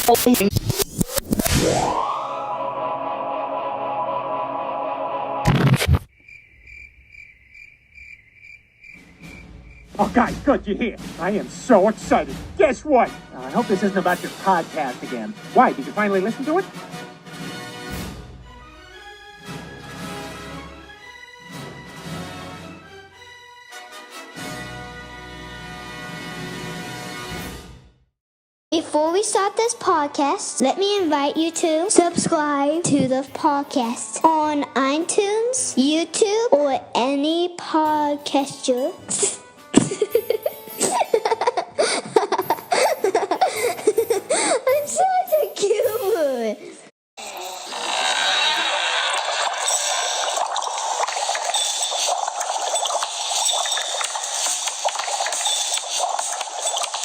Oh, guys, good, you're here. I am so excited. Guess what? I hope this isn't about your podcast again. Why, did you finally listen to it? Before we start this podcast, let me invite you to subscribe to the podcast on iTunes, YouTube, or any podcatcher. I'm such a cute.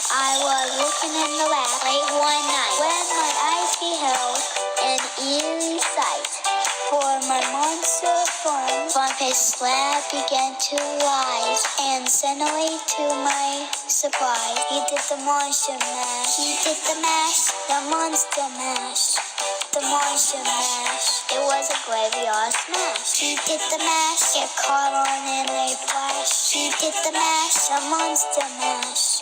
I was looking in the lab late one night when my eyes beheld an eerie sight. For my monster from his slab began to rise, and suddenly to my surprise, he did the monster mash. He did the mash, the monster mash. The monster mash, it was a graveyard smash. He did the mash, it caught on in a flash. He did the mash, the monster mash.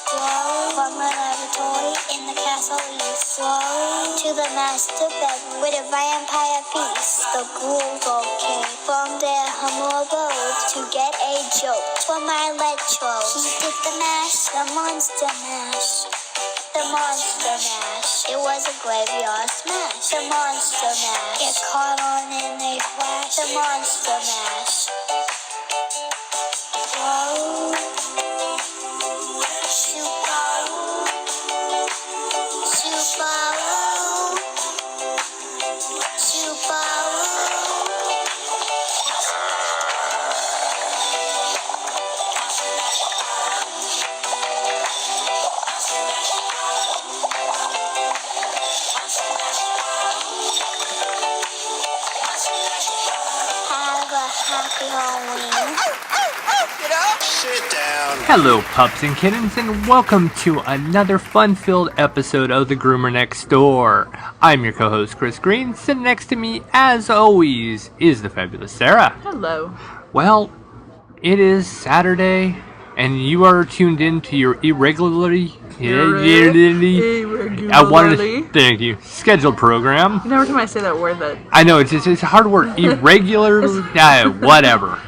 Swirl from the laboratory in the castle east. Swirl to the master bedroom with a vampire feast. The ghouls all came from their humble abode to get a joke from my retro. He did the mash, the monster mash. The monster mash, it was a graveyard smash. The monster mash, it caught on in a flash. The monster mash. Whoa. Sit down. Hello, Pups and Kittens, and welcome to another fun-filled episode of The Groomer Next Door. I'm your co-host, Chris Green. Sitting next to me, as always, is the fabulous Sarah. Hello. Well, it is Saturday, and you are tuned in to your irregularly. I wanted to thank you. Scheduled program. Every time I say that word, I know it's a hard word. Irregular. Whatever.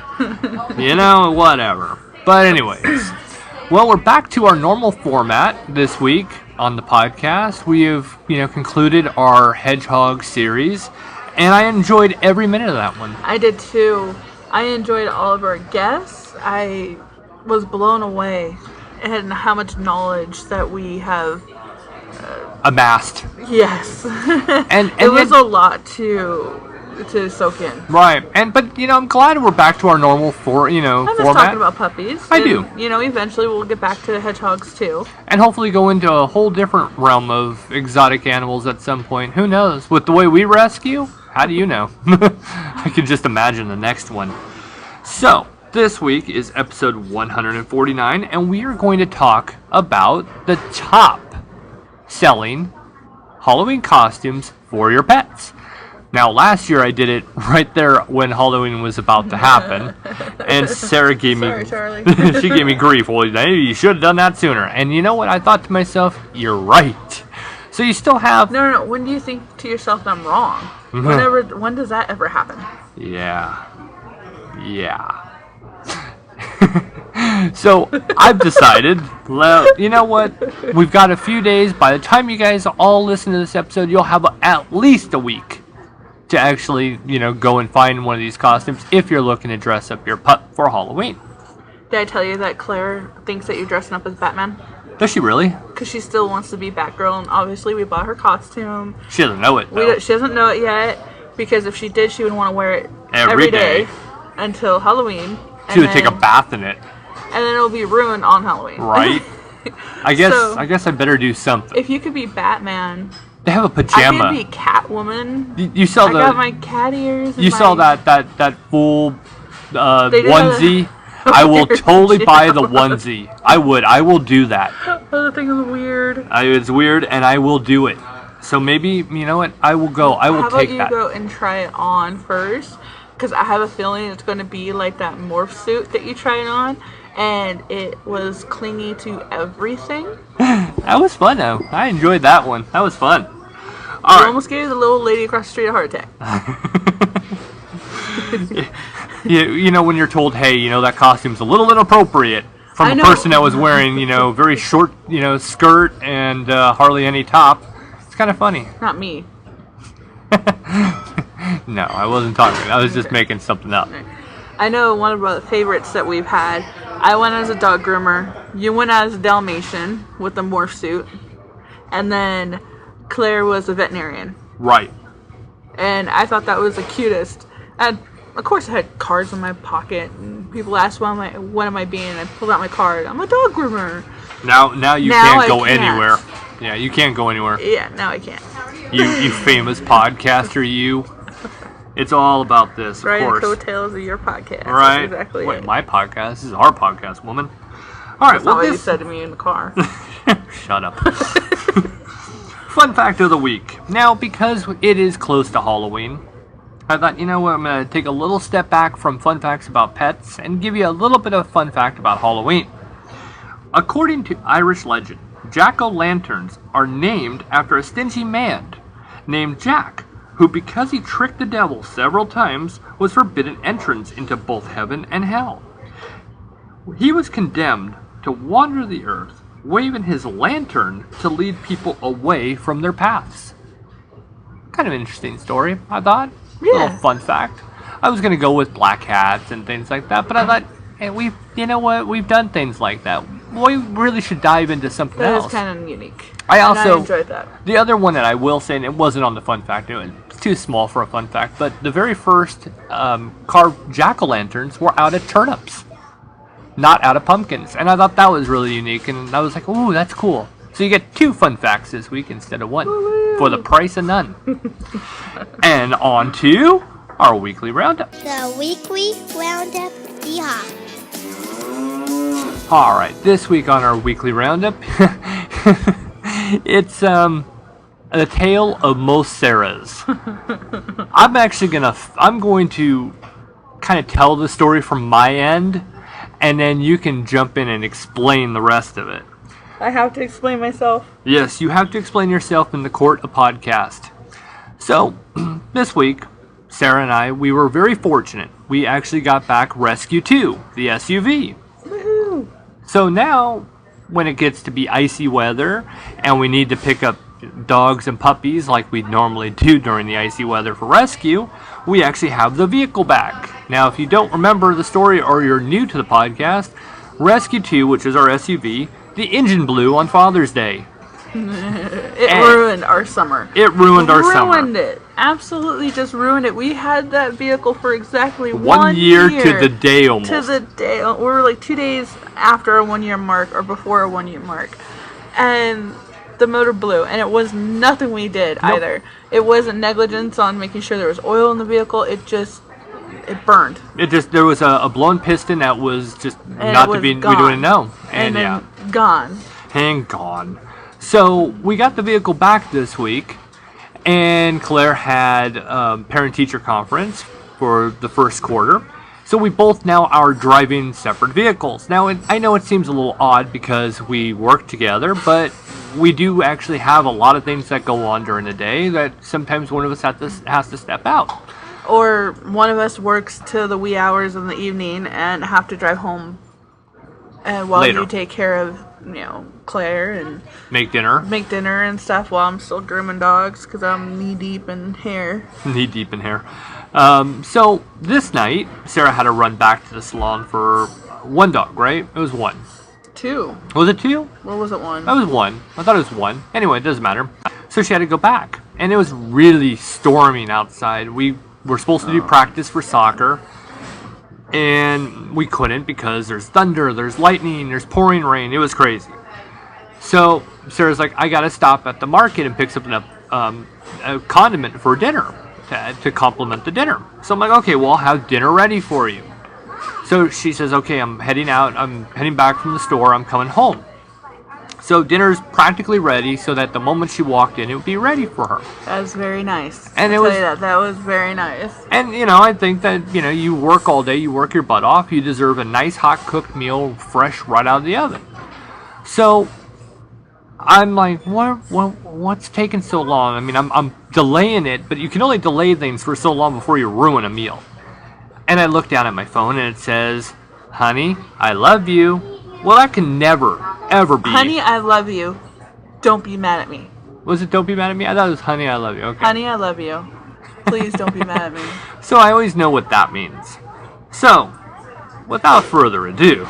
Whatever. But anyways, well, we're back to our normal format this week on the podcast. We have, concluded our Hedgehog series, and I enjoyed every minute of that one. I did too. I enjoyed all of our guests. I was blown away at how much knowledge that we have amassed. Yes. and it was a lot to soak in. Right. But I'm glad we're back to our normal format. I'm just talking about puppies. I do. Eventually we'll get back to the hedgehogs too. And hopefully go into a whole different realm of exotic animals at some point. Who knows? With the way we rescue, how do you know? I can just imagine the next one. So, this week is episode 149, and we are going to talk about the top selling Halloween costumes for your pets. Now, last year I did it right there when Halloween was about to happen, and Sarah gave me she gave me grief. Well, you should have done that sooner. And you know what? I thought to myself, you're right. So you still have no. When do you think to yourself I'm wrong? When does that ever happen? Yeah. So I've decided, you know what? We've got a few days. By the time you guys all listen to this episode, you'll have at least a week to actually, go and find one of these costumes if you're looking to dress up your pup for Halloween. Did I tell you that Claire thinks that you're dressing up as Batman? Does she really? Because she still wants to be Batgirl, and obviously we bought her costume. She doesn't know it, though. She doesn't know it yet, because if she did, she would want to wear it every day until Halloween. She would take a bath in it. And then it'll be ruined on Halloween. Right? I guess I better do something. If you could be Batman, they have a pajama. I could be Catwoman. You saw I got my cat ears. You saw that full onesie. I will totally buy the onesie. I will do that. Oh, the thing is weird. It's weird, and I will do it. So maybe, you know what? I will go. I will take that. How about you go and try it on first? Because I have a feeling it's going to be like that morph suit that you tried on, and it was clingy to everything. That was fun, though. I enjoyed that one. That was fun. You almost gave the little lady across the street a heart attack. You know, when you're told, hey, you know, that costume's a little inappropriate from a person that was wearing, you know, very short, you know, skirt and hardly any top. It's kind of funny. Not me. No, I wasn't talking. I was just making something up. I know one of the favorites that we've had. I went as a dog groomer. You went as a Dalmatian with the morph suit. And then Claire was a veterinarian. Right. And I thought that was the cutest. And of course I had cards in my pocket. And people asked what am I being? And I pulled out my card. I'm a dog groomer. Now you can't go anywhere. Yeah, you can't go anywhere. Yeah, now I can't. You famous podcaster, you. It's all about this, of course. Coattails of your podcast. Right. That's exactly Wait, it. my podcast? This is our podcast, woman. All right. That's not what you said to me in the car. Shut up. Fun fact of the week. Now, because it is close to Halloween, I thought, you know what, I'm going to take a little step back from fun facts about pets and give you a little bit of fun fact about Halloween. According to Irish legend, jack-o'-lanterns are named after a stingy man named Jack, who, because he tricked the devil several times, was forbidden entrance into both heaven and hell. He was condemned to wander the earth, waving his lantern to lead people away from their paths. Kind of interesting story, I thought. Yeah. Little fun fact. I was going to go with black hats and things like that, but I thought, hey, you know what? We've done things like that. We really should dive into something else. That is kind of unique. I enjoyed that. The other one that I will say, and it wasn't on the fun fact, it was too small for a fun fact, but the very first carved jack-o'-lanterns were out of turnips, not out of pumpkins. And I thought that was really unique, and I was like, ooh, that's cool. So you get 2 fun facts this week instead of 1, for the price of none. And on to our weekly roundup. The weekly roundup, yeehaw. All right, this week on our weekly roundup, it's the tale of most Sarahs. I'm going to kind of tell the story from my end, and then you can jump in and explain the rest of it. I have to explain myself. Yes, you have to explain yourself in the court of podcast. So, this week, Sarah and I, we were very fortunate. We actually got back Rescue 2, the SUV. Woohoo! So now, when it gets to be icy weather, and we need to pick up dogs and puppies like we normally do during the icy weather for rescue, we actually have the vehicle back. Now, if you don't remember the story or you're new to the podcast, Rescue 2, which is our SUV, the engine blew on Father's Day. It ruined our summer. It ruined our summer. Ruined it. Absolutely just ruined it. We had that vehicle for exactly 1 year to the day almost. To the day. We were like 2 days after our 1 year mark or before our 1 year mark. And the motor blew. And it was nothing we did either. It wasn't negligence on making sure there was oil in the vehicle. It burned. There was a blown piston that was just And not it to be, was gone. we didn't know. And then gone. And gone. So we got the vehicle back this week, and Claire had parent-teacher conference for the first quarter. So we both now are driving separate vehicles. Now, I know it seems a little odd because we work together, but we do actually have a lot of things that go on during the day that sometimes one of us has to step out. Or one of us works till the wee hours in the evening and have to drive home while Later. you take care of, Claire and Make dinner and stuff while I'm still grooming dogs because I'm knee deep in hair. Knee-deep in hair. So this night, Sarah had to run back to the salon for 1 dog, right? It was 1. 2. Was it 2? Or was it 1? That was 1. I thought it was 1. Anyway, it doesn't matter. So she had to go back. And it was really storming outside. We were supposed to do practice for soccer. And we couldn't because there's thunder, there's lightning, there's pouring rain. It was crazy. So Sarah's like, I got to stop at the market and picks up a condiment for dinner to complement the dinner. So I'm like, okay, well, I'll have dinner ready for you. So she says, okay, I'm heading out. I'm heading back from the store. I'm coming home. So dinner's practically ready so that the moment she walked in, it would be ready for her. That was very nice. And I'll tell you that was very nice. And, I think that, you work all day, you work your butt off, you deserve a nice hot cooked meal fresh right out of the oven. So I'm like, what's taking so long? I mean, I'm delaying it, but you can only delay things for so long before you ruin a meal. And I look down at my phone and it says, honey, I love you. Well, that can never, ever be. Honey, I love you. Don't be mad at me. Was it don't be mad at me? I thought it was honey, I love you. Okay. Honey, I love you. Please don't be mad at me. So I always know what that means. So, without further ado,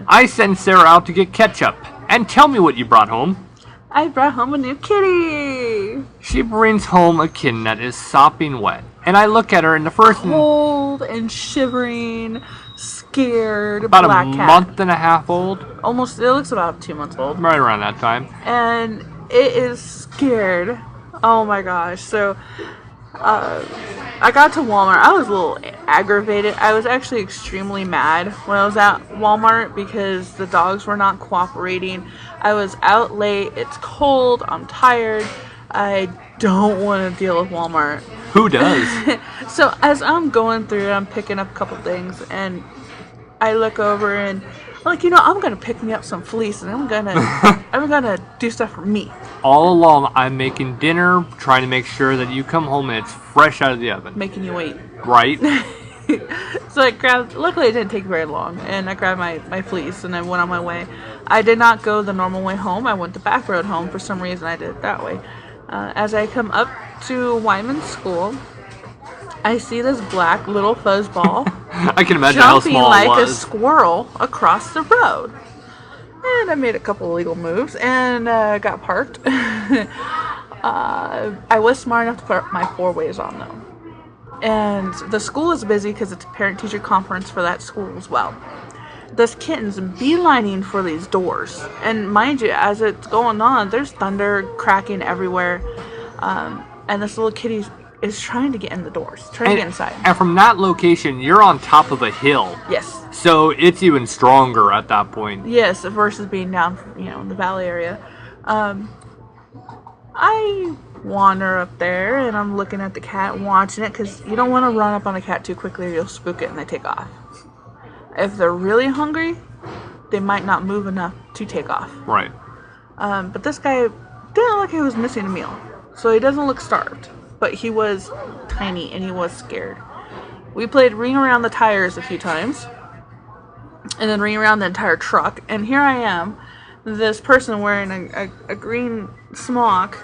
I send Sarah out to get ketchup. And tell me what you brought home. I brought home a new kitty. She brings home a kitten that is sopping wet. And I look at her and the first... Cold and shivering, scared about black a cat. month and a half old. Almost, it looks about 2 months old. Right around that time. And it is scared. Oh my gosh. So, I got to Walmart. I was a little aggravated. I was actually extremely mad when I was at Walmart because the dogs were not cooperating. I was out late. It's cold. I'm tired. I don't want to deal with Walmart. Who does? So as I'm going through, I'm picking up a couple things, and I look over and I'm like, I'm gonna pick me up some fleece, and I'm gonna do stuff for me. All along, I'm making dinner, trying to make sure that you come home and it's fresh out of the oven. Making you wait. Right? So I grabbed, luckily it didn't take very long, and I grabbed my fleece and I went on my way. I did not go the normal way home. I went the back road home. For some reason I did it that way. As I come up to Wyman School, I see this black little fuzz ball I can imagine how jumping small like it was. a squirrel across the road. And I made a couple illegal moves and got parked. I was smart enough to put my 4-ways on though. And the school is busy because it's a parent-teacher conference for that school as well. This kitten's beelining for these doors. And mind you, as it's going on, there's thunder cracking everywhere. And this little kitty is trying to get in the doors, trying to get inside. And from that location, you're on top of a hill. Yes. So it's even stronger at that point. Yes, versus being down, in the valley area. I wander up there and I'm looking at the cat, watching it, because you don't want to run up on a cat too quickly or you'll spook it and they take off. If they're really hungry, they might not move enough to take off. Right. But this guy didn't look like he was missing a meal. So he doesn't look starved. But he was tiny and he was scared. We played ring around the tires a few times. And then ring around the entire truck. And here I am, this person wearing a green smock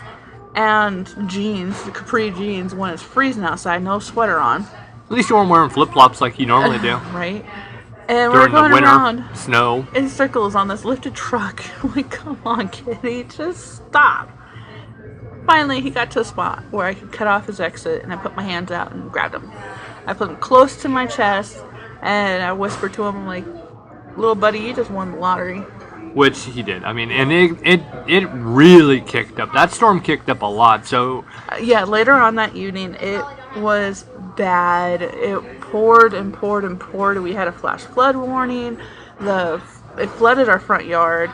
and jeans, the capri jeans, when it's freezing outside, no sweater on. At least you weren't wearing flip-flops like you normally do. Right? And During we're going the winter, around snow. in circles on this lifted truck. I'm like, come on, kitty, just stop. Finally, he got to a spot where I could cut off his exit, and I put my hands out and grabbed him. I put him close to my chest, and I whispered to him, I'm like, little buddy, you just won the lottery. Which he did. I mean, and it really kicked up. That storm kicked up a lot, so... Yeah, later on that evening, it was bad. It poured and poured and poured. We had a flash flood warning. It flooded our front yard.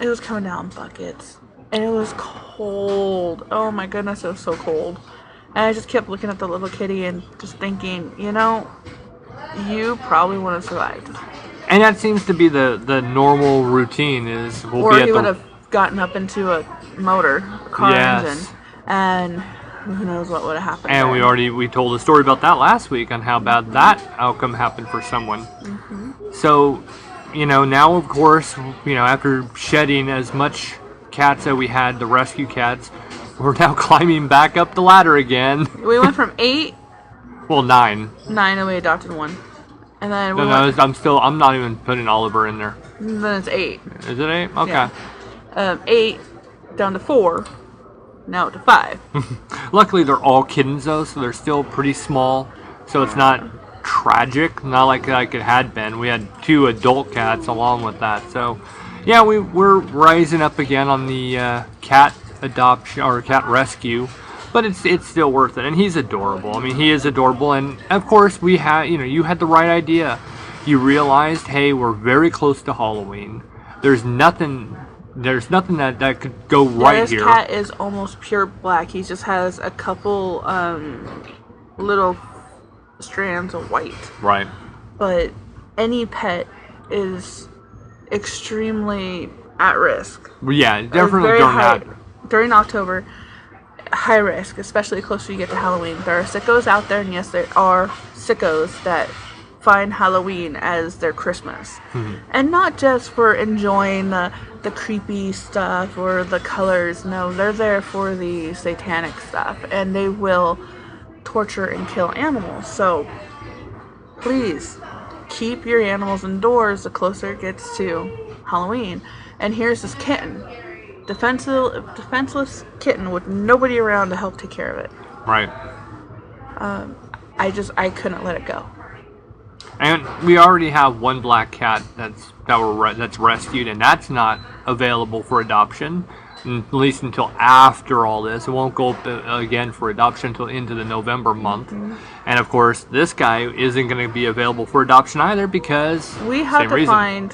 It was coming down in buckets. And it was cold. Oh my goodness, it was so cold. And I just kept looking at the little kitty and just thinking, you probably wouldn't have survived. And that seems to be the normal routine is we'll or be at he the... would have gotten up into a car engine, and who knows what would have happened. And there. we told a story about that last week on how bad that outcome happened for someone. Mm-hmm. So, now of course, after shedding as much cats that we had, the rescue cats, we're now climbing back up the ladder again. We went from 8. Well, 9. 9, and we adopted 1. And then we I'm not even putting Oliver in there. Then it's 8. Is it 8? Okay. Yeah. 8 down to 4. Now to 5. Luckily, they're all kittens though, so they're still pretty small. So it's not tragic, not like it had been. We had 2 adult cats along with that. So, yeah, we're rising up again on the cat adoption or cat rescue. But it's still worth it, and he's adorable. I mean, he is adorable, and of course you had the right idea. You realized, hey, we're very close to Halloween. There's nothing that could go right this here. This cat is almost pure black. He just has a couple little strands of white. Right. But any pet is extremely at risk. Yeah, definitely during October. High risk, especially the closer you get to Halloween. There are sickos out there, and yes, there are sickos that find Halloween as their Christmas. Mm-hmm. And not just for enjoying the creepy stuff or the colors. No, they're there for the satanic stuff, and they will torture and kill animals. So please keep your animals indoors the closer it gets to Halloween. And here's this kitten. Defenseless kitten with nobody around to help take care of it. Right. I couldn't let it go. And we already have one black cat that's rescued, and that's not available for adoption, at least until after all this. It won't go up again for adoption until into the November month. Mm-hmm. And of course, this guy isn't going to be available for adoption either because we have to find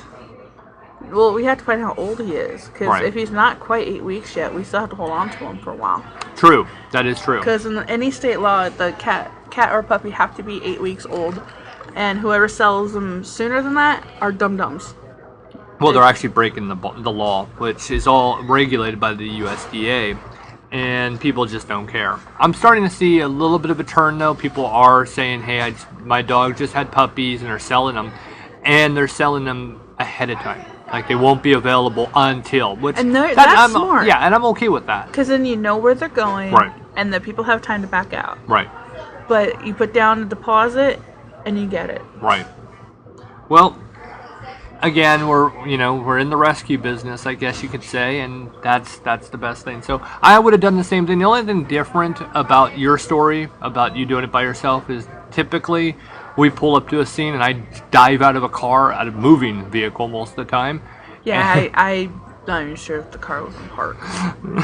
how old he is, because if he's not quite 8 weeks yet, we still have to hold on to him for a while. True, that is true. Because in any state law, the cat or puppy have to be 8 weeks old, and whoever sells them sooner than that are dum-dums. Well, they're actually breaking the law, which is all regulated by the USDA, and people just don't care. I'm starting to see a little bit of a turn, though. People are saying, hey, my dog just had puppies, and they're selling them, and they're selling them ahead of time. Like, they won't be available until. That's smart. Yeah, and I'm okay with that. Because then you know where they're going, right, and the people have time to back out. Right. But you put down a deposit, and you get it. Right. Well, again, we're in the rescue business, I guess you could say, and that's the best thing. So I would have done the same thing. The only thing different about your story, about you doing it by yourself, is typically we pull up to a scene and I dive out of a moving vehicle most of the time. Yeah, I'm not even sure if the car was in park.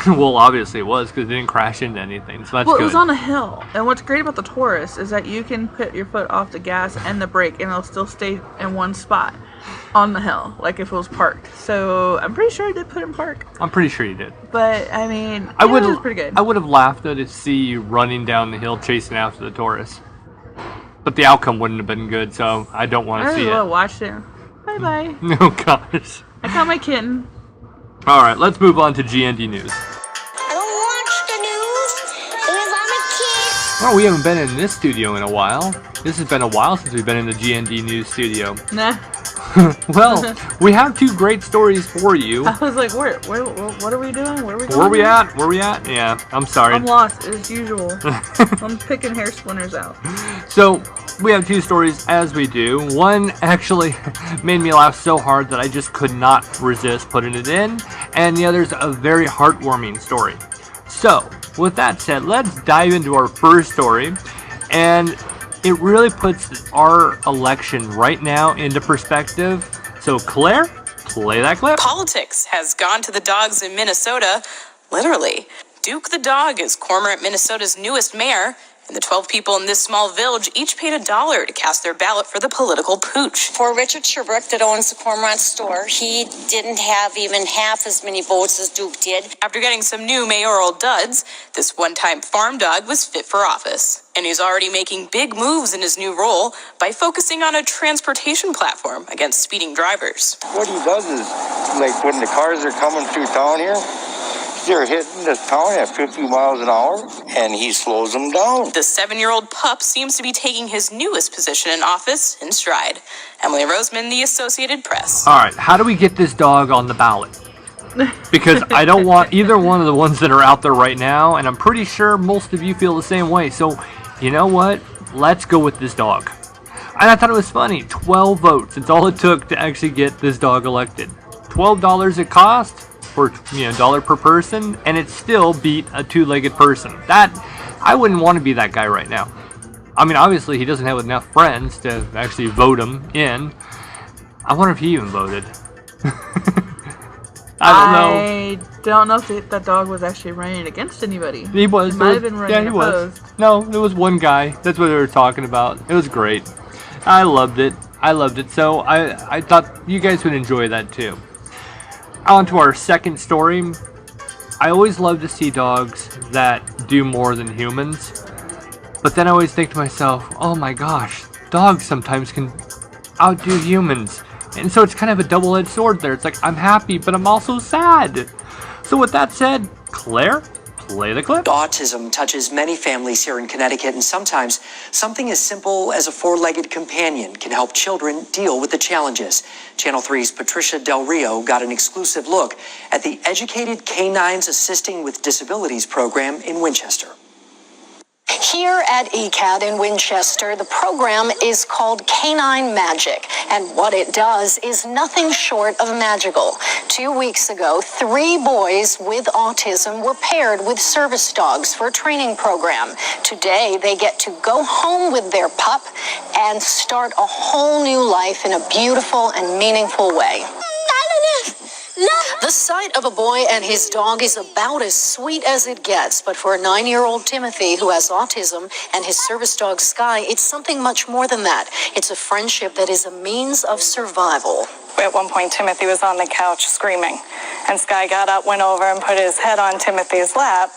Well, obviously it was, because it didn't crash into anything, so that's good. Well, it was on a hill, and what's great about the Taurus is that you can put your foot off the gas and the brake, and it'll still stay in one spot on the hill, like if it was parked. So I'm pretty sure I did put it in park. I'm pretty sure you did. But, I mean, it was pretty good. I would have laughed to see you running down the hill chasing after the Taurus. But the outcome wouldn't have been good, so I don't want to see it. I watched it. Bye-bye. Oh, gosh. I caught my kitten. All right, let's move on to GND News. I don't watch the news because I'm a kid. Well, we haven't been in this studio in a while. This has been a while since we've been in the GND News studio. Nah. Well, we have two great stories for you. I was like, what are we doing? Where are we going? Where we at? Yeah, I'm sorry. I'm lost, as usual. I'm picking hair splinters out. So, we have two stories, as we do. One actually made me laugh so hard that I just could not resist putting it in. And the other's a very heartwarming story. So, with that said, let's dive into our first story. And it really puts our election right now into perspective. So, Claire, play that clip. Politics has gone to the dogs in Minnesota, literally. Duke the dog is Cormorant, Minnesota's newest mayor, and the 12 people in this small village each paid $1 to cast their ballot for the political pooch. For Richard Sherbrooke that owns the Cormorant store, he didn't have even half as many votes as Duke did. After getting some new mayoral duds, this one-time farm dog was fit for office. And he's already making big moves in his new role by focusing on a transportation platform against speeding drivers. What he does is, like when the cars are coming through town here, they're hitting this town at 50 miles an hour, and he slows them down. The 7-year-old pup seems to be taking his newest position in office in stride. Emily Roseman, The Associated Press. All right, how do we get this dog on the ballot? Because I don't want either one of the ones that are out there right now, and I'm pretty sure most of you feel the same way. So, you know what? Let's go with this dog. And I thought it was funny. 12 votes. It's all it took to actually get this dog elected. $12 it cost for $1 per person, and it still beat a two-legged person. That I wouldn't want to be that guy right now. I mean, obviously he doesn't have enough friends to actually vote him in. I wonder if he even voted. I don't know if that dog was actually running against anybody. He was. He might have been running opposed. No, it was one guy. That's what they were talking about. It was great. I loved it. So I thought you guys would enjoy that too. On to our second story. I always love to see dogs that do more than humans. But then I always think to myself, oh my gosh, dogs sometimes can outdo humans. And so it's kind of a double-edged sword there. It's like, I'm happy, but I'm also sad. So with that said, Claire, play the clip. Autism touches many families here in Connecticut, and sometimes something as simple as a four-legged companion can help children deal with the challenges. Channel 3's Patricia Del Rio got an exclusive look at the Educated Canines Assisting with Disabilities program in Winchester. Here at ECAD in Winchester, the program is called Canine Magic, and what it does is nothing short of magical. 2 weeks ago, 3 boys with autism were paired with service dogs for a training program. Today, they get to go home with their pup and start a whole new life in a beautiful and meaningful way. The sight of a boy and his dog is about as sweet as it gets, but for a 9-year-old Timothy who has autism and his service dog Sky, it's something much more than that. It's a friendship that is a means of survival. At one point, Timothy was on the couch screaming, and Sky got up, went over, and put his head on Timothy's lap,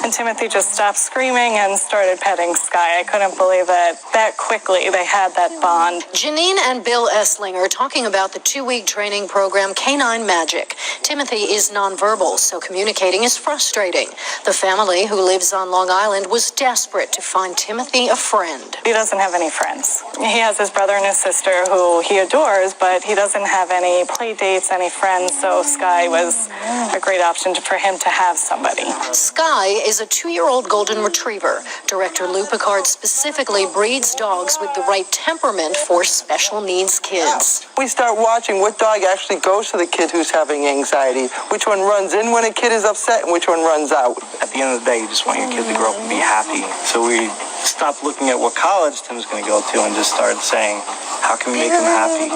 and Timothy just stopped screaming and started petting Sky. I couldn't believe it. That quickly, they had that bond. Janine and Bill Essling are talking about the 2-week training program Canine Magic. Timothy is nonverbal, so communicating is frustrating. The family, who lives on Long Island, was desperate to find Timothy a friend. He doesn't have any friends. He has his brother and his sister who he adores, but he doesn't have any play dates, any friends, so Sky was a great option for him to have somebody. Sky is a 2-year-old golden retriever. Director Lou Picard specifically breeds dogs with the right temperament for special needs kids. We start watching what dog actually goes to the kid who's having anxiety, which one runs in when a kid is upset, and which one runs out. At the end of the day, you just want your kid to grow up and be happy. So we stopped looking at what college Tim's going to go to and just started saying, how can we make him happy?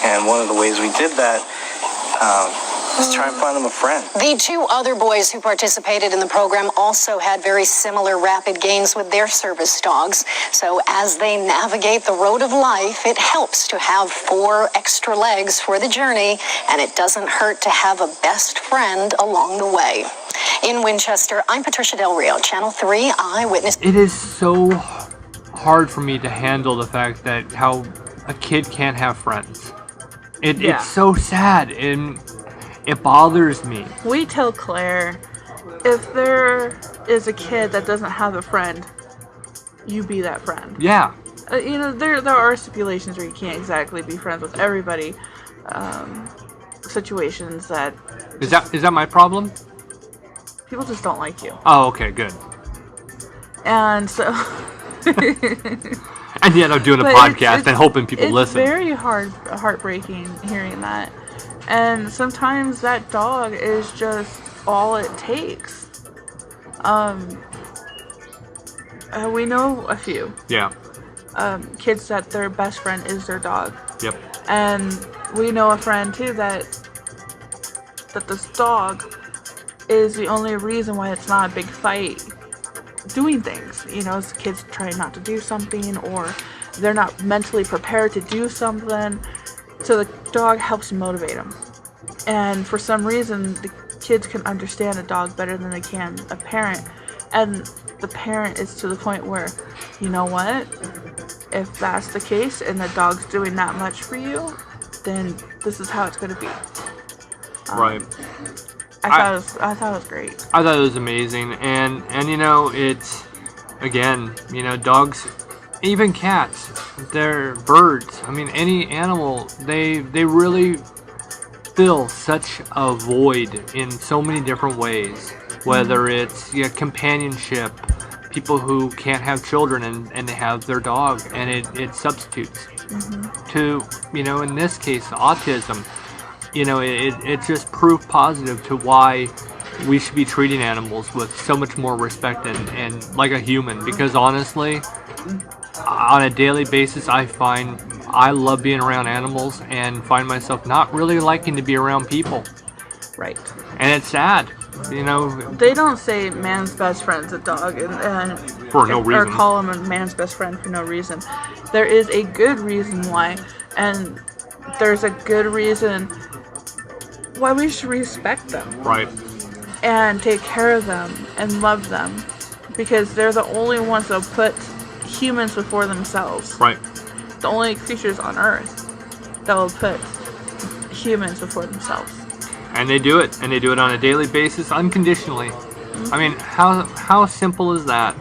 And one of the ways we did that is try and find him a friend. The 2 other boys who participated in the program also had very similar rapid gains with their service dogs. So as they navigate the road of life, it helps to have 4 extra legs for the journey, and it doesn't hurt to have a best friend along the way. In Winchester, I'm Patricia Del Rio, Channel 3 Eyewitness. It is so hard for me to handle the fact that how a kid can't have friends. It's so sad, and it bothers me. We tell Claire, if there is a kid that doesn't have a friend, you be that friend. Yeah. There are stipulations where you can't exactly be friends with everybody. Situations that... Is that my problem? People just don't like you. Oh, okay, good. And so... And yet I'm doing a podcast and hoping people listen. It's very heartbreaking hearing that. And sometimes that dog is just all it takes. We know a few. Yeah. Kids that their best friend is their dog. Yep. And we know a friend too that this dog is the only reason why it's not a big fight doing things. As kids try not to do something, or they're not mentally prepared to do something. So the dog helps motivate them. And for some reason, the kids can understand a dog better than they can a parent. And the parent is to the point where, you know what? If that's the case and the dog's doing that much for you, then this is how it's going to be. Right. I thought it was great. I thought it was amazing. And it's, again, dogs, even cats, they're birds. I mean, any animal, they really fill such a void in so many different ways. Whether it's companionship, people who can't have children and they have their dog, and it substitutes to, in this case, autism. It's just proof positive to why we should be treating animals with so much more respect and like a human. Because honestly, on a daily basis, I love being around animals and find myself not really liking to be around people. Right. And it's sad. You know, they don't say man's best friend's a dog and for no reason, or call him a man's best friend for no reason. There is a good reason why, and there's a good reason why we should respect them. Right. And take care of them and love them, because they're the only ones that put humans before themselves. Right. The only creatures on Earth that will put humans before themselves. And they do it, and they do it on a daily basis, unconditionally. Mm-hmm. I mean, how simple is that?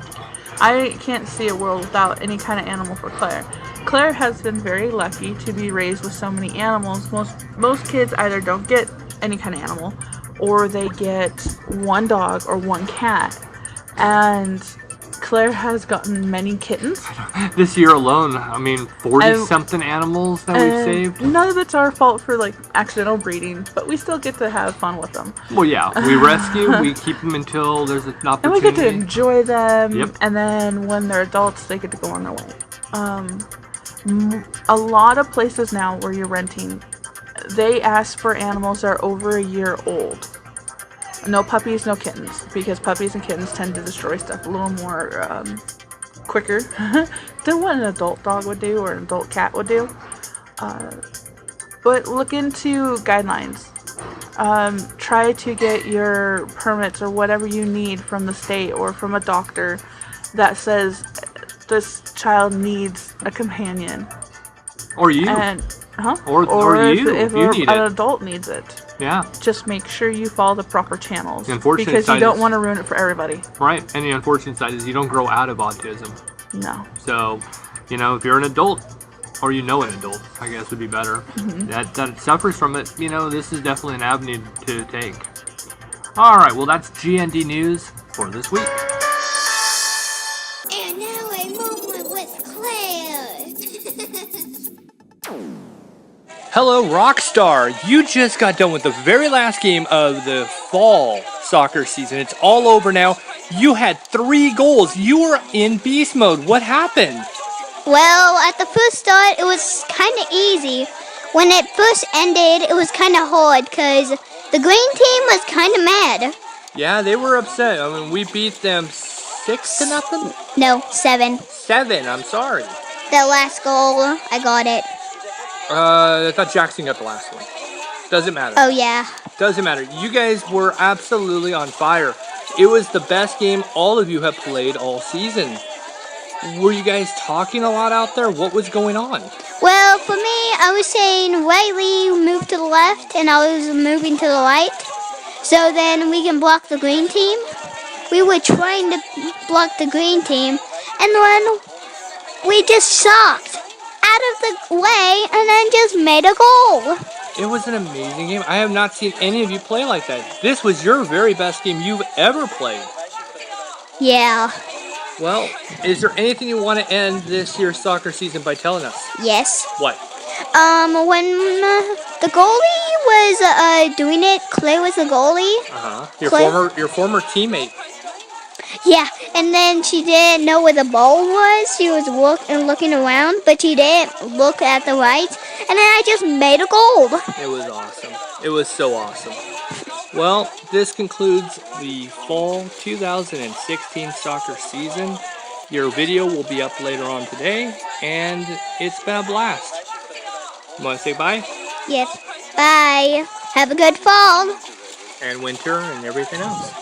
I can't see a world without any kind of animal for Claire. Claire has been very lucky to be raised with so many animals. Most kids either don't get any kind of animal, or they get one dog or one cat. And Claire has gotten many kittens. This year alone, I mean, 40-something animals that we've saved. None of it's our fault for, like, accidental breeding, but we still get to have fun with them. Well, yeah, we rescue, we keep them until there's an opportunity. And we get to enjoy them, yep. And then when they're adults, they get to go on their way. A lot of places now where you're renting, they ask for animals that are over a year old. No puppies, no kittens, because puppies and kittens tend to destroy stuff a little more quicker than what an adult dog would do or an adult cat would do. But look into guidelines. Try to get your permits or whatever you need from the state or from a doctor that says this child needs a companion. Or you. Or you, if you need an adult needs it. Yeah. Just make sure you follow the proper channels. The unfortunate because side you don't is, want to ruin it for everybody. Right. And the unfortunate side is you don't grow out of autism. No. So, you know, if you're an adult, or you know an adult, I guess would be better, that suffers from it, you know, this is definitely an avenue to take. Alright, well that's GND News for this week. And now a moment with Claire. Hello, Rockstar. You just got done with the very last game of the fall soccer season. It's all over now. You had 3 goals. You were in beast mode. What happened? Well, at the first start, it was kind of easy. When it first ended, it was kind of hard because the green team was kind of mad. Yeah, they were upset. I mean, we beat them 6-0? No, 7. 7, I'm sorry. The last goal, I got it. I thought Jackson got the last one. Doesn't matter. Oh, yeah. Doesn't matter. You guys were absolutely on fire. It was the best game all of you have played all season. Were you guys talking a lot out there? What was going on? Well, for me, I was saying Riley moved to the left, and I was moving to the right. So then we can block the green team. We were trying to block the green team, and then we just sucked out of the way and then just made a goal. It was an amazing game. I have not seen any of you play like that. This was your very best game you've ever played. Yeah. Well, is there anything you want to end this year's soccer season by telling us? Yes. What? When the goalie was doing it, Clay was the goalie. Your former teammate. Yeah, and then she didn't know where the ball was. She was looking around, but she didn't look at the right. And then I just made a goal. It was awesome. It was so awesome. Well, this concludes the fall 2016 soccer season. Your video will be up later on today, and it's been a blast. You want to say bye? Yes. Bye. Have a good fall. And winter and everything else.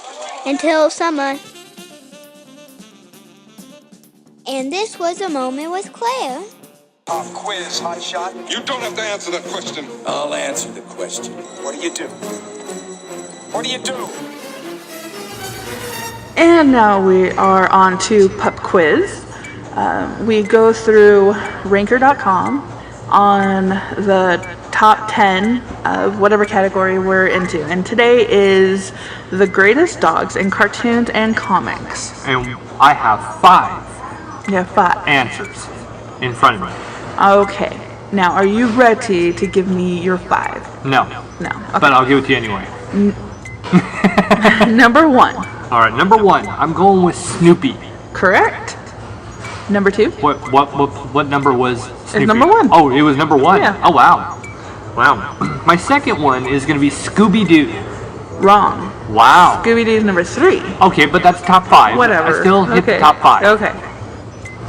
Until summer. And this was a moment with Claire. Quiz, hot shot. You don't have to answer that question. I'll answer the question. What do you do? What do you do? And now we are on to Pup Quiz. We go through ranker.com on the top 10 of whatever category we're into. And today is the greatest dogs in cartoons and comics. And I have 5. You have 5 answers in front of me. Okay. Now, are you ready to give me your 5? No. No. Okay. But I'll give it to you anyway. Number 1. All right, number 1. I'm going with Snoopy. Correct. Number 2. What number was Snoopy? It's number 1. Oh, it was number 1. Yeah. Oh wow. Wow. My second one is going to be Scooby-Doo. Wrong. Wow. Scooby-Doo's number 3. Okay, but that's top 5. Whatever. I still hit the top 5. Okay.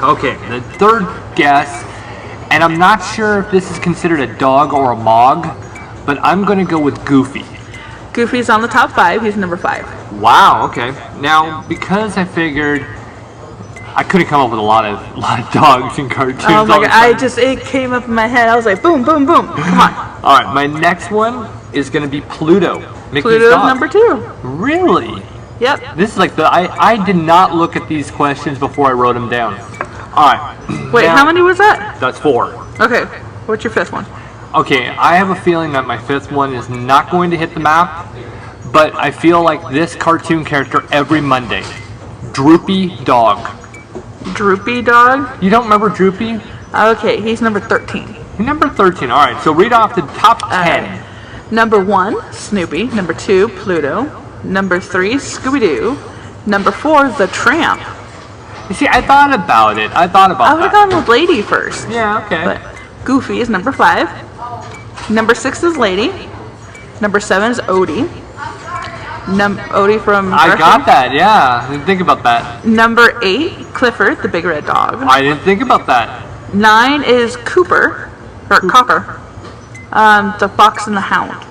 Okay, the third guess, and I'm not sure if this is considered a dog or a mog, but I'm going to go with Goofy. Goofy's on the top 5. He's number 5. Wow, okay. Now, because I figured I couldn't come up with a lot of dogs and cartoons. Oh my god, it came up in my head. I was like, boom, boom, boom. Come on. Alright, my next one is going to be Pluto. Mickey's Pluto's dog. number 2. Really? Yep. This is like I did not look at these questions before I wrote them down. Alright. Wait, how many was that? That's 4. Okay, what's your 5th one? Okay, I have a feeling that my 5th one is not going to hit the map, but I feel like this cartoon character every Monday. Droopy Dog. Droopy Dog? You don't remember Droopy? Okay, he's number 13. Number 13, alright, so read off the top 10. Number 1, Snoopy. Number 2, Pluto. Number 3, Scooby-Doo. Number 4, The Tramp. You see, I thought about it. I would have gone with Lady first. Yeah, okay. But Goofy is number 5. Number 6 is Lady. Number 7 is Odie. Odie from I got that, yeah. I didn't think about that. Number 8, Clifford, the big red dog. I didn't think about that. 9 is Copper. The Fox and the Hound.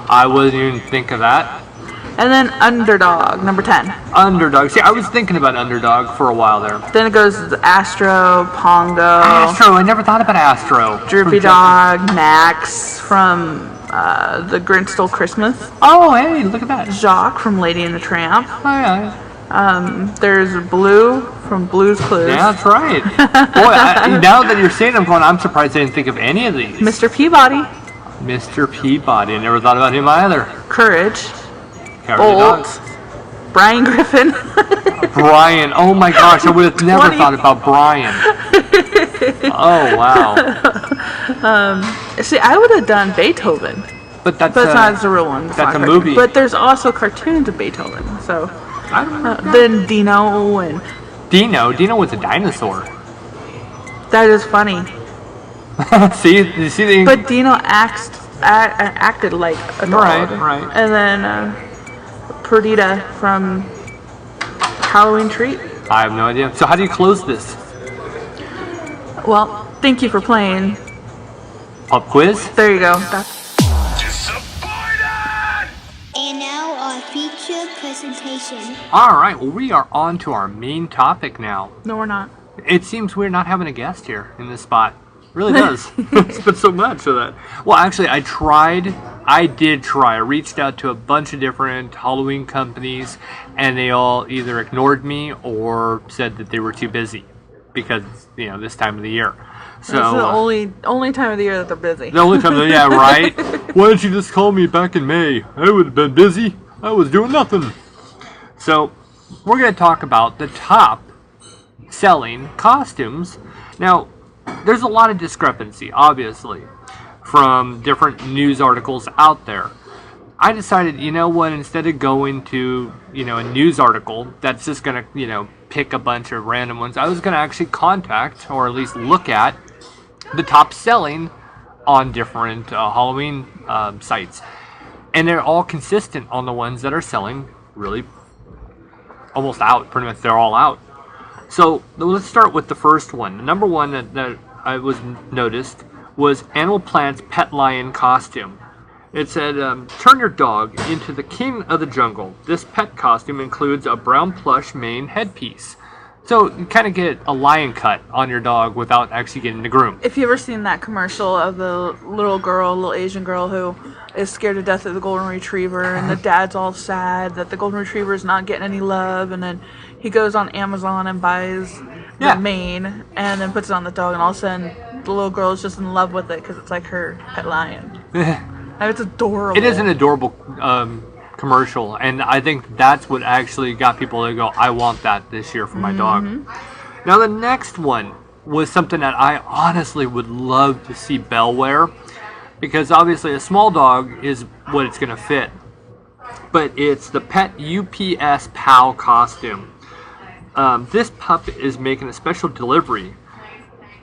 I wouldn't even think of that. And then Underdog, number 10. Underdog. See, I was thinking about Underdog for a while there. Then it goes Astro, Pongo. Astro, I never thought about Astro. Droopy Dog, Max from The Grinch Stole Christmas. Oh, hey, look at that. Jacques from Lady and the Tramp. Oh, yeah. There's Blue from Blue's Clues. Yeah, that's right. Boy, now that you're saying it, I'm surprised I didn't think of any of these. Mr. Peabody. Mr. Peabody. I never thought about him either. Courage. Bolt. Brian Griffin. Brian. Oh my gosh, I would have never thought about Brian. Oh, wow. See, I would have done Beethoven. But that's not the real one. That's a movie. But there's also cartoons of Beethoven. So I don't know. Then Dino and Dino was a dinosaur. That is funny. You see But Dino acted like a dog. Right. And then Perdita from Halloween Treat. I have no idea. So how do you close this? Well, thank you for playing. Pop quiz? There you go. And now our feature presentation. Alright, well we are on to our main topic now. No, we're not. It seems we're not having a guest here in this spot. It really does. It's been so much of that. Well, actually, I did try. I reached out to a bunch of different Halloween companies, and they all either ignored me or said that they were too busy because, this time of the year. So That's the only time of the year that they're busy. The only time, yeah, right? Why didn't you just call me back in May? I would have been busy. I was doing nothing. So, we're going to talk about the top selling costumes. Now, there's a lot of discrepancy, obviously, from different news articles out there. I decided, instead of going to, a news article that's just going to, pick a bunch of random ones, I was going to actually contact, or at least look at, the top selling on different Halloween sites. And they're all consistent on the ones that are selling really almost out. Pretty much they're all out. So let's start with the first one. The number one that I was noticed was Animal Planet's Pet Lion costume. It said, turn your dog into the king of the jungle. This pet costume includes a brown plush mane headpiece. So you kind of get a lion cut on your dog without actually getting the groom. If you ever seen that commercial of the little Asian girl who is scared to death of the golden retriever, and the dad's all sad that the golden retriever is not getting any love, and then he goes on Amazon and buys the mane and then puts it on the dog, and all of a sudden the little girl is just in love with it because it's like her pet lion. It's adorable. It is an adorable commercial, and I think that's what actually got people to go, I want that this year for my dog. Now the next one was something that I honestly would love to see Belle wear, because obviously a small dog is what it's going to fit, but it's the Pet UPS Pal costume. This pup is making a special delivery.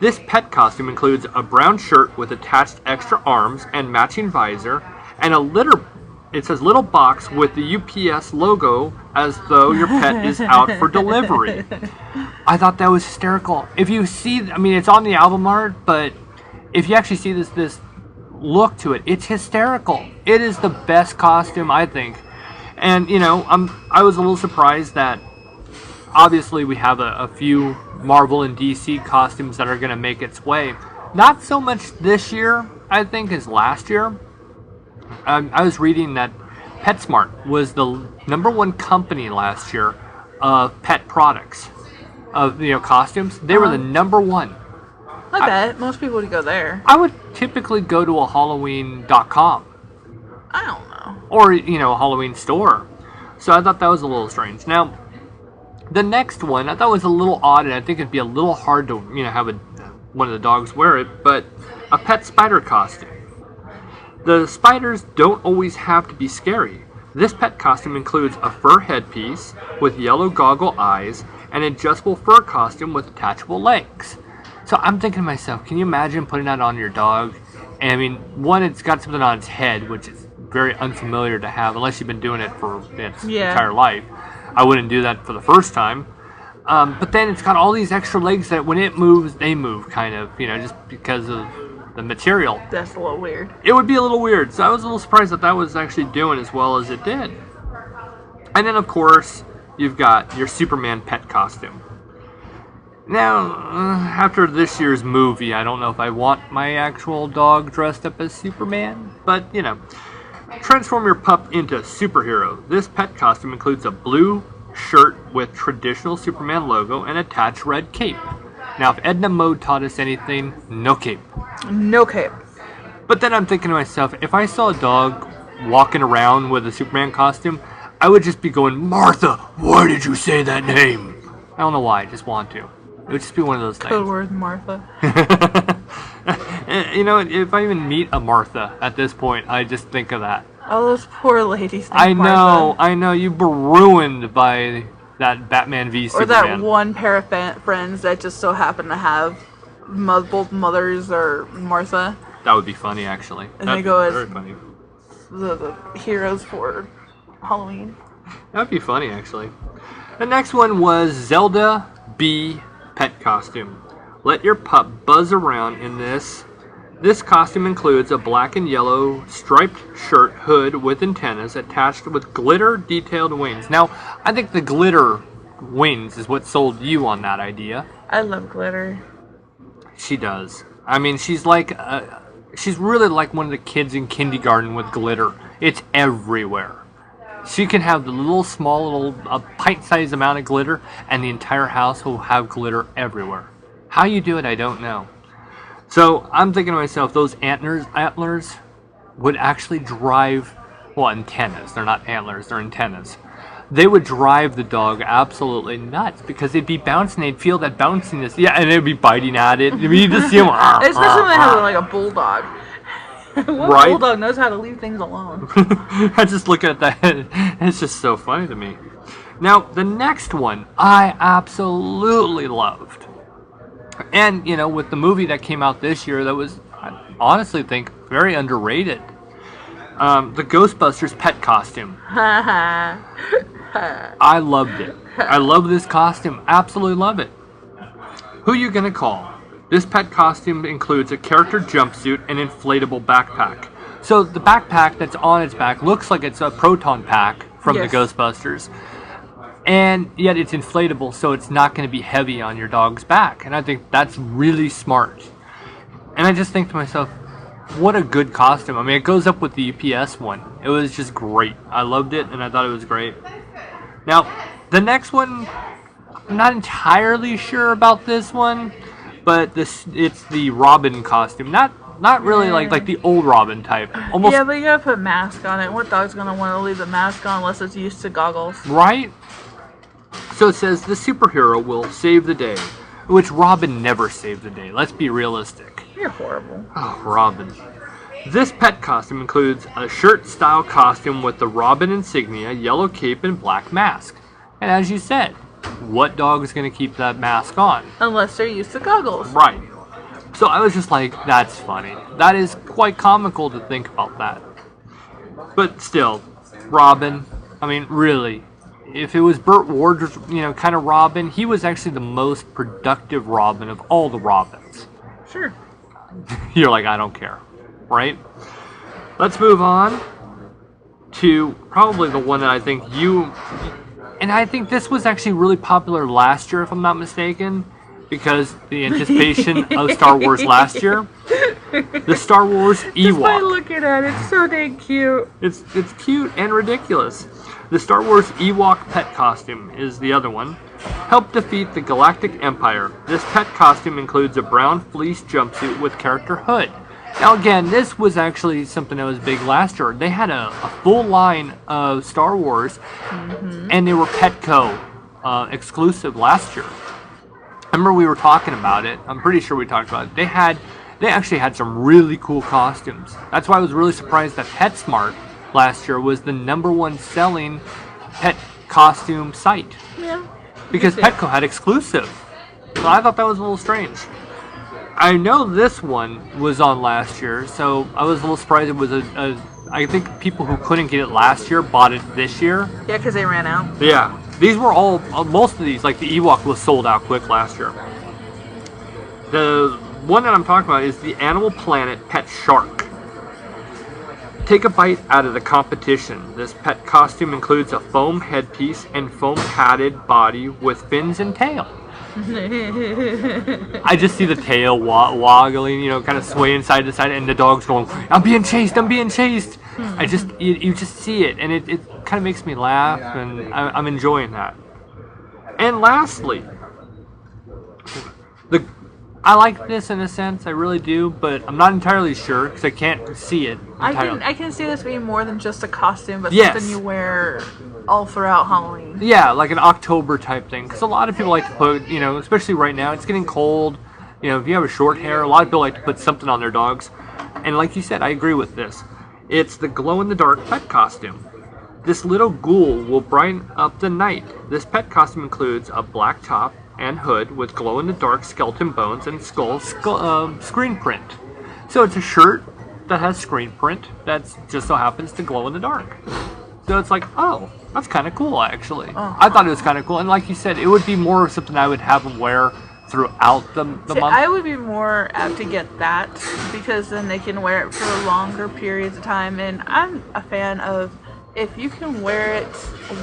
This pet costume includes a brown shirt with attached extra arms and matching visor, and a litter it says little box with the UPS logo as though your pet is out for delivery. I thought that was hysterical. If you see, I mean, it's on the album art, but if you actually see this look to it, it's hysterical. It is the best costume, I think. And, you know, I was a little surprised that obviously we have a few Marvel and DC costumes that are going to make its way. Not so much this year, I think, as last year. I was reading that PetSmart was the #1 company last year of pet products, of, you know, costumes. They were the #1. I bet most people would go there. I would typically go to a Halloween.com. I don't know. Or, you know, a Halloween store. So I thought that was a little strange. Now, the next one I thought was a little odd, and I think it'd be a little hard to, you know, have one of the dogs wear it, but a pet spider costume. The spiders don't always have to be scary. This pet costume includes a fur headpiece with yellow goggle eyes, and an adjustable fur costume with attachable legs. So I'm thinking to myself, can you imagine putting that on your dog? And I mean, one, it's got something on its head, which is very unfamiliar to have, unless you've been doing it for its entire life. I wouldn't do that for the first time. But then it's got all these extra legs that when it moves, they move, kind of, you know, just because of the material. That's a little weird. It would be a little weird. So I was a little surprised that was actually doing as well as it did. And then, of course, you've got your Superman pet costume. Now, after this year's movie, I don't know if I want my actual dog dressed up as Superman, but, you know. Transform your pup into a superhero. This pet costume includes a blue shirt with traditional Superman logo and attached red cape. Now, if Edna Mode taught us anything, no cape. No cape. But then I'm thinking to myself, if I saw a dog walking around with a Superman costume, I would just be going, Martha, why did you say that name? I don't know why, I just want to. It would just be one of those things. Code word Martha. You know, if I even meet a Martha at this point, I just think of that. Oh, those poor ladies. I know, you were ruined by that Batman v Superman. Or that one pair of friends that just so happen to have both mothers or Martha. That would be funny, actually. And That'd they go as very funny. The heroes for Halloween. That would be funny, actually. The next one was Zelda B pet costume. Let your pup buzz around in this. This costume includes a black and yellow striped shirt hood with antennas attached with glitter detailed wings. Now, I think the glitter wings is what sold you on that idea. I love glitter. She does. I mean, she's really like one of the kids in kindergarten with glitter. It's everywhere. She can have the small pint-sized amount of glitter, and the entire house will have glitter everywhere. How you do it, I don't know. So I'm thinking to myself, those antlers would actually drive, well, antennas. They're not antlers, they're antennas. They would drive the dog absolutely nuts because they'd be bouncing. They'd feel that bounciness. Yeah, and they'd be biting at it. I mean, you just see them. Especially when they have like a bulldog. What bulldog knows how to leave things alone? I just look at that. It's just so funny to me. Now, the next one I absolutely loved. And, you know, with the movie that came out this year, that was, I honestly think, very underrated. The Ghostbusters pet costume. I loved it. I love this costume. Absolutely love it. Who you gonna call? This pet costume includes a character jumpsuit and inflatable backpack. So the backpack that's on its back looks like it's a proton pack from the Ghostbusters. And yet it's inflatable, so it's not going to be heavy on your dog's back. And I think that's really smart. And I just think to myself, what a good costume. I mean, it goes up with the UPS one. It was just great. I loved it, and I thought it was great. Now, the next one, I'm not entirely sure about this one, but it's the Robin costume. Not really like the old Robin type. Almost. Yeah, but you gotta put a mask on it. What dog's gonna want to leave the mask on unless it's used to goggles? Right? So it says the superhero will save the day, which Robin never saved the day. Let's be realistic. You're horrible. Oh, Robin. This pet costume includes a shirt-style costume with the Robin insignia, yellow cape, and black mask. And as you said, what dog is going to keep that mask on? Unless they're used to goggles. Right. So I was just like, that's funny. That is quite comical to think about that. But still, Robin, I mean, really, if it was Burt Ward's, kind of Robin, he was actually the most productive Robin of all the Robins. Sure. You're like, I don't care, right? Let's move on to probably the one that I think and I think this was actually really popular last year, if I'm not mistaken, because the anticipation of Star Wars last year. The Star Wars Ewok. Just by looking at it, it's so dang cute. It's cute and ridiculous. The Star Wars Ewok pet costume is the other one. Help defeat the Galactic Empire. This pet costume includes a brown fleece jumpsuit with character hood. Now again, this was actually something that was big last year. They had a full line of Star Wars, and they were Petco exclusive last year. I remember we were talking about it. I'm pretty sure we talked about it. They actually had some really cool costumes. That's why I was really surprised that PetSmart last year was the #1 selling pet costume site. Yeah. Because Petco had exclusive. So I thought that was a little strange. I know this one was on last year, so I was a little surprised it was I think people who couldn't get it last year bought it this year. Yeah, because they ran out. Yeah. These were most of these, like the Ewok was sold out quick last year. The one that I'm talking about is the Animal Planet Pet Shark. Take a bite out of the competition. This pet costume includes a foam headpiece and foam padded body with fins and tail. I just see the tail woggling, kind of swaying side to side, and the dog's going, I'm being chased, I'm being chased. You just see it, and it kind of makes me laugh, and I'm enjoying that. And lastly, I like this in a sense, I really do, but I'm not entirely sure because I can't see it entirely. I can see this being more than just a costume, but Yes. something you wear all throughout Halloween. Yeah, like an October type thing, because a lot of people like to put, especially right now, it's getting cold. If you have a short hair, a lot of people like to put something on their dogs. And like you said, I agree with this. It's the glow-in-the-dark pet costume. This little ghoul will brighten up the night. This pet costume includes a black top and hood with glow-in-the-dark skeleton bones and skull screen print. So it's a shirt that has screen print that just so happens to glow in the dark. So it's like, oh, that's kind of cool, actually. I thought it was kind of cool. And like you said, it would be more something I would have them wear throughout the month. I would be more apt to get that because then they can wear it for longer periods of time. And I'm a fan of if you can wear it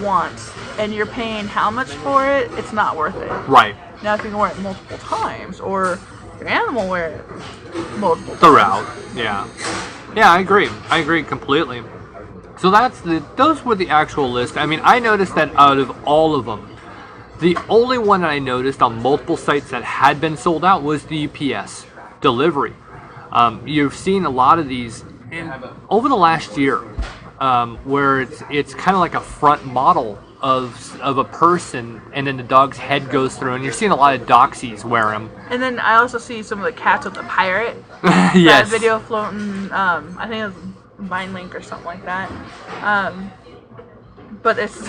once and you're paying how much for it, it's not worth it. Right. Now, if you can wear it multiple times or your animal wear it multiple throughout. times. Yeah. Yeah, I agree. I agree completely. So those were the actual list. I mean, I noticed that out of all of them, the only one that I noticed on multiple sites that had been sold out was the UPS delivery. You've seen a lot of these over the last year, where it's kind of like a front model of a person, and then the dog's head goes through, and you're seeing a lot of doxies wear them. And then I also see some of the cats with the pirate. Yes. That video floating, I think it was Vine Link or something like that. But it's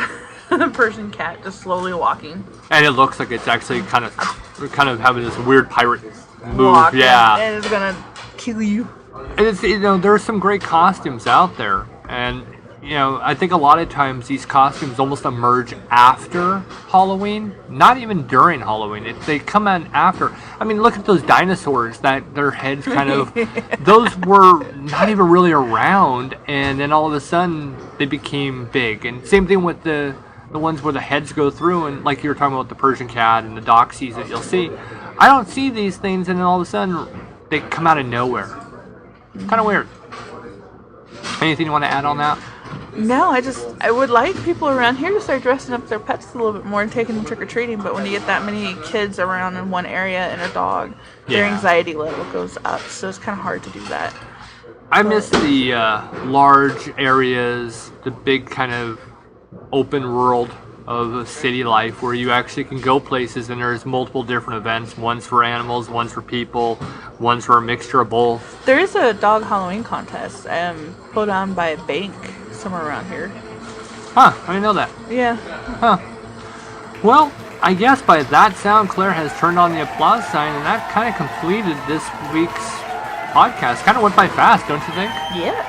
a Persian cat just slowly walking. And it looks like it's actually kind of having this weird pirate move. Walk, yeah. And it's gonna kill you. And it's, there's some great costumes out there, and I think a lot of times these costumes almost emerge after Halloween, not even during Halloween. They come in after. I mean, look at those dinosaurs that their heads kind of, those were not even really around, and then all of a sudden they became big. And same thing with the ones where the heads go through, and like you were talking about the Persian cat and the doxies that you'll see. I don't see these things, and then all of a sudden they come out of nowhere. It's kind of weird. Anything you want to add on that? No, I would like people around here to start dressing up their pets a little bit more and taking them trick-or-treating, but when you get that many kids around in one area and a dog, their anxiety level goes up, so it's kind of hard to do that. I miss the large areas, the big kind of open world of city life where you actually can go places and there's multiple different events. One's for animals, one's for people, one's for a mixture of both. There is a dog Halloween contest put on by a bank somewhere around here. Huh, I didn't know that. Yeah. Huh. Well, I guess by that sound, Claire has turned on the applause sign, and that kind of completed this week's podcast. Kind of went by fast, don't you think? Yes.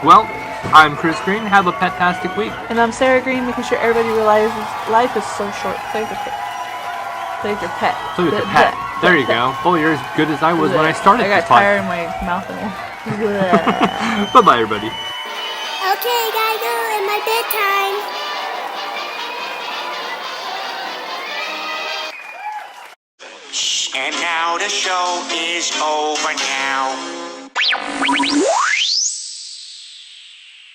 Well, I'm Chris Green. Have a pet-tastic week. And I'm Sarah Green, making sure everybody realizes life is so short. Play with your pet. Play with your pet. Play with your pet. There you go. Boy, you're as good as I was when I started I this got podcast. tire in my mouth. Bye-bye, everybody. Okay, gotta go in my bedtime. And now the show is over now.